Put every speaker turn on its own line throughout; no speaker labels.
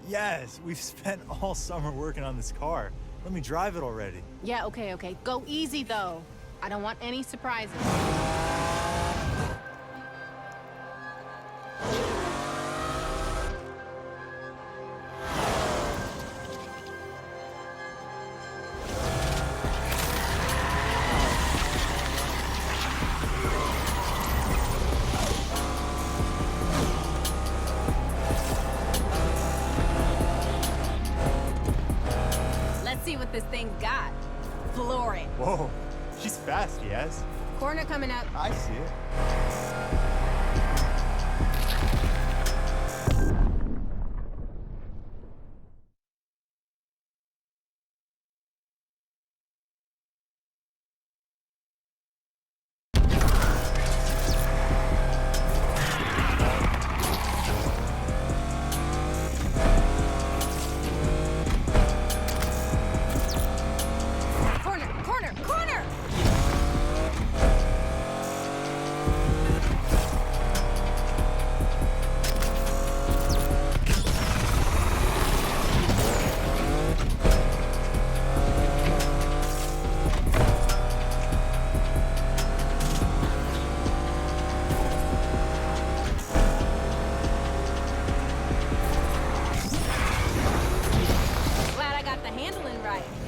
Yes, we've spent all summer working on this car. Let me drive it already.
Yeah, okay. Go easy, though. I don't want any surprises. See what this thing's got. Floor it.
Whoa, she's fast, yes.
Corner coming up.
I see it.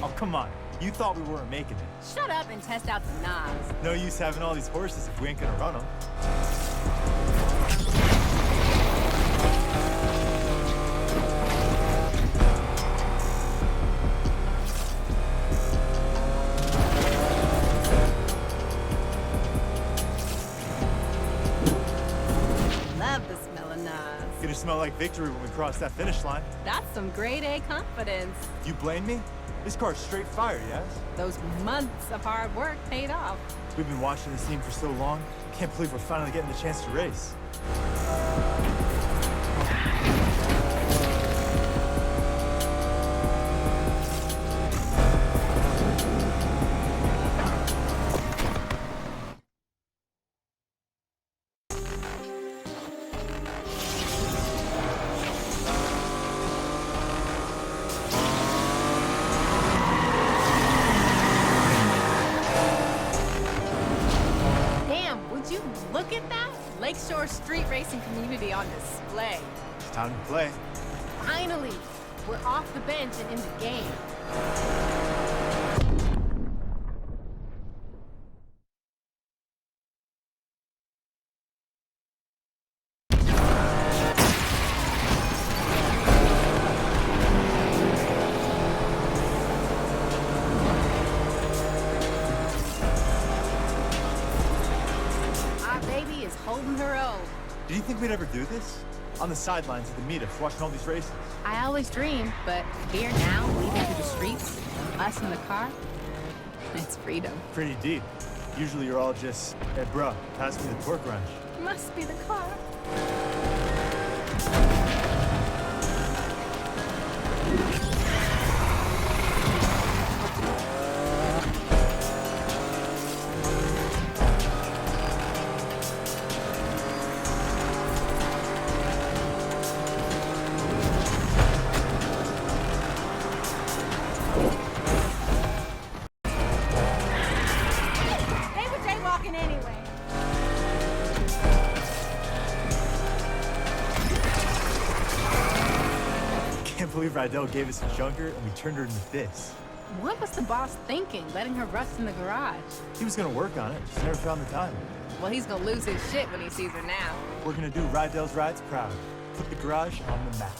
Oh, come on. You thought we weren't making it.
Shut up and test out the knobs.
No use having all these horses if we ain't gonna run them.
Love the smell of knobs.
Gonna smell like victory when we cross that finish line.
That's some grade A confidence.
You blame me? This car's straight fire, yes?
Those months of hard work paid off.
We've been watching this team for so long. Can't believe we're finally getting the chance to race.
Look at that! Lakeshore street racing community on display.
It's time to play.
Finally! We're off the bench and in the game. Holding her own.
Did you think we'd ever do this? On the sidelines of the meetups, watching all these races.
I always dreamed, but here now, leaving through the streets, us in the car, it's freedom.
Pretty deep. Usually you're all just, hey bro, pass me the torque wrench.
Must be the car.
I can't believe Rydell gave us a junker and we turned her into this.
What was the boss thinking, letting her rust in the garage?
He was gonna work on it, just never found the time.
Well, he's gonna lose his shit when he sees her now.
We're gonna do Rydell's rides proud. Put the garage on the map.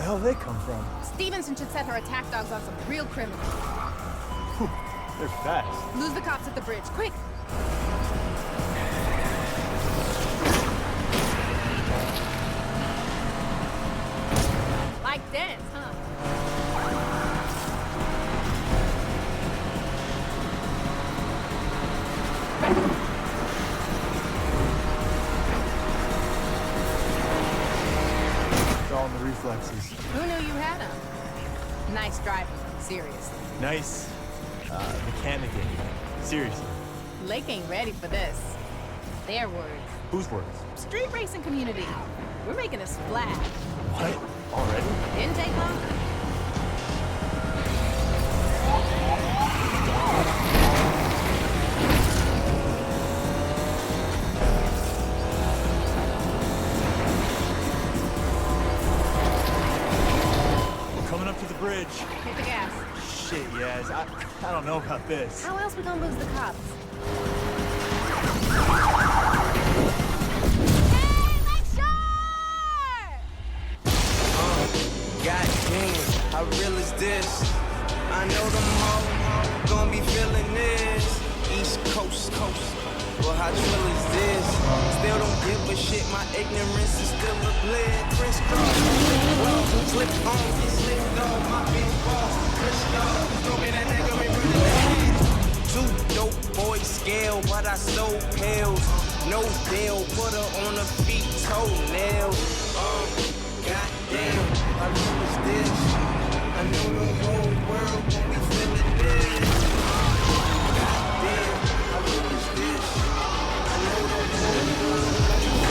hell they come from?
Stevenson should set her attack dogs on some real criminals.
Whew, they're fast.
Lose the cops at the bridge, quick! Like dance, huh?
It's all in the reflexes.
Who knew you had them? Nice driving, seriously.
Nice. Mechanicking. Seriously.
Lake ain't ready for this. Their words.
Whose words?
Street racing community. We're making a splash.
What? Already?
Didn't take long.
We're coming up to the bridge.
Hit the gas.
Shit, yes. I don't know about this.
How else we gonna lose the cops?
Goddamn, how real is this? I know them hoes gonna be feeling this. East Coast, well how trill is this? Still don't give a shit, my ignorance is still a bliss. Crisscross, slip on, slip on, my big boss. Crisscross, don't be that nigga, me running the head. Two dope boys scale, but I sold pills. No deal, put her on her feet, toenails. Goddamn, how real is this? I know the whole world gon' be feeling this. Goddamn, how real is this? I know the whole world gon' be feeling this.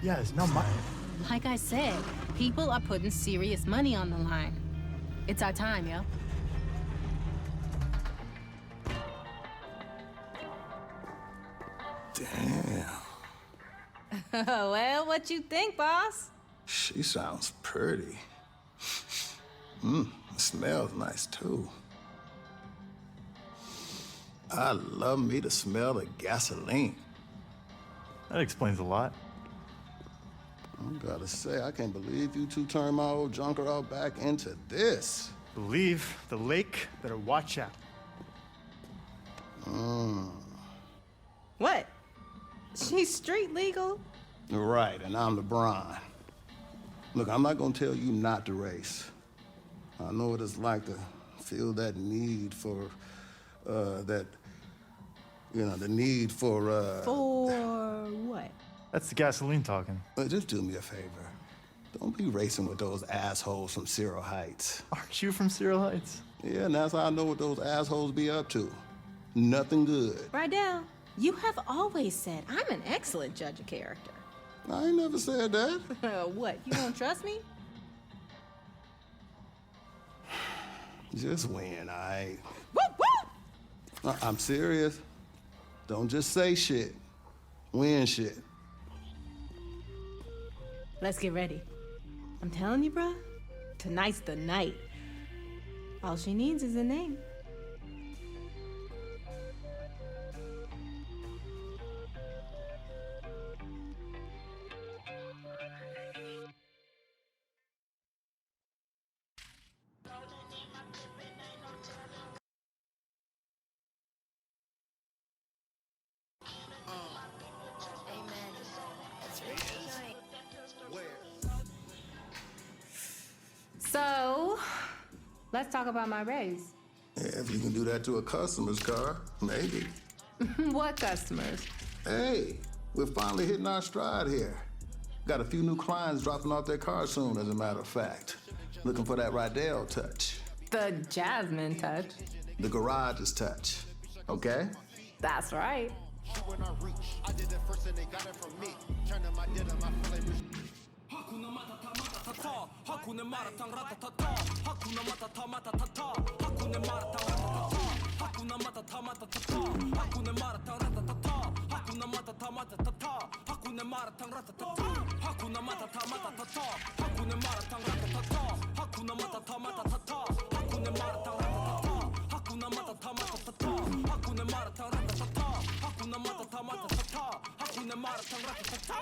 Yeah, it's not mine.
Like I said, people are putting serious money on the line. It's our time, yo.
Damn,
Well, what you think, boss?
she sounds pretty. It smells nice too. I love me to smell the gasoline.
That explains a lot.
I gotta say, I can't believe you two turned my old junker out back into this.
Believe the lake, better watch out.
What? She's street legal?
Right, and I'm LeBron. Look, I'm not gonna tell you not to race. I know what it's like to feel that need for, the need for,
For what?
That's the gasoline talking.
Just do me a favor. Don't be racing with those assholes from Cyril Heights.
Aren't you from Cyril Heights?
Yeah, and that's how I know what those assholes be up to. Nothing good.
Rydell, you have always said I'm an excellent judge of character.
I ain't never said that.
What, you don't trust me?
Just win, all right?
Whoop, whoop!
I'm serious. Don't just say shit. Win shit.
Let's get ready. I'm telling you, bruh, tonight's the night. All she needs is a name. So, let's talk about my raise.
Yeah, if you can do that to a customer's car, maybe.
What customers?
Hey, we're finally hitting our stride here. Got a few new clients dropping off their cars soon, as a matter of fact. Looking for that Rydell touch.
The Jasmine touch.
The garage's touch. Okay?
That's right.
I did it first and they got it from me. Turning my did my feeling.
Hakuna matata matata, hakuna maratang ratatata, hakuna matata matata, hakuna maratang ratatata, hakuna matata matata, hakuna maratang ratatata, hakuna matata matata, hakuna maratang ratatata, hakuna matata matata, hakuna maratang ratatata, hakuna matata matata, hakuna maratang ratatata, hakuna matata matata, hakuna maratang ratatata, hakuna matata matata, hakuna maratang ratatata.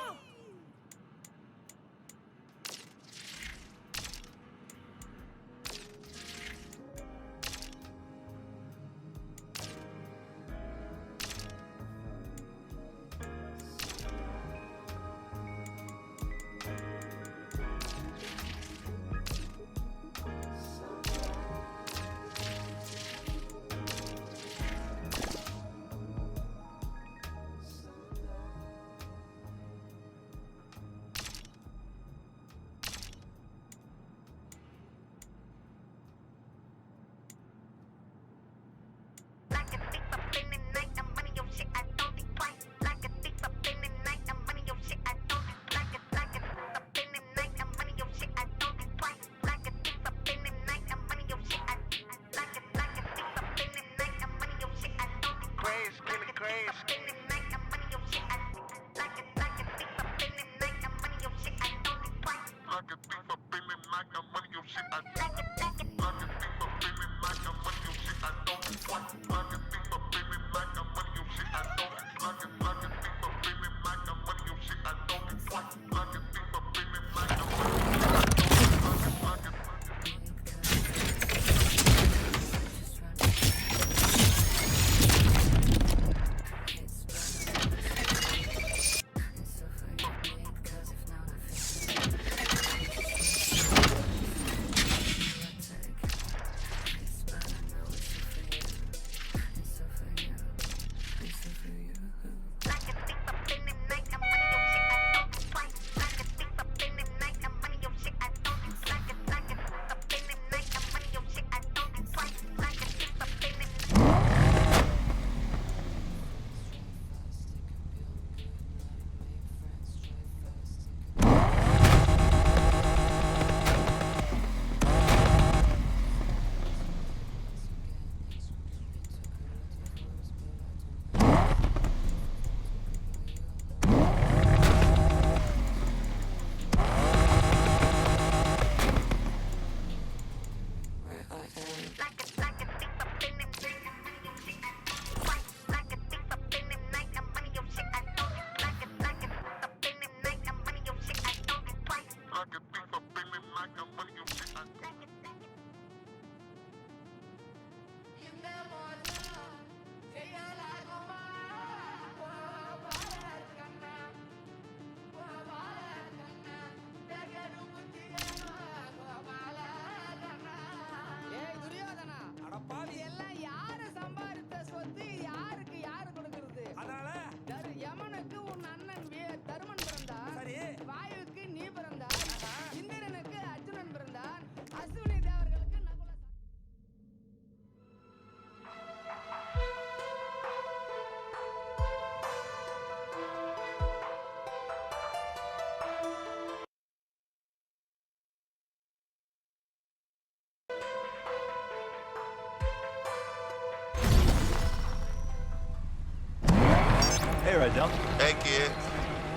Hey, Rydell.
Hey, kid.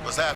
What's happening?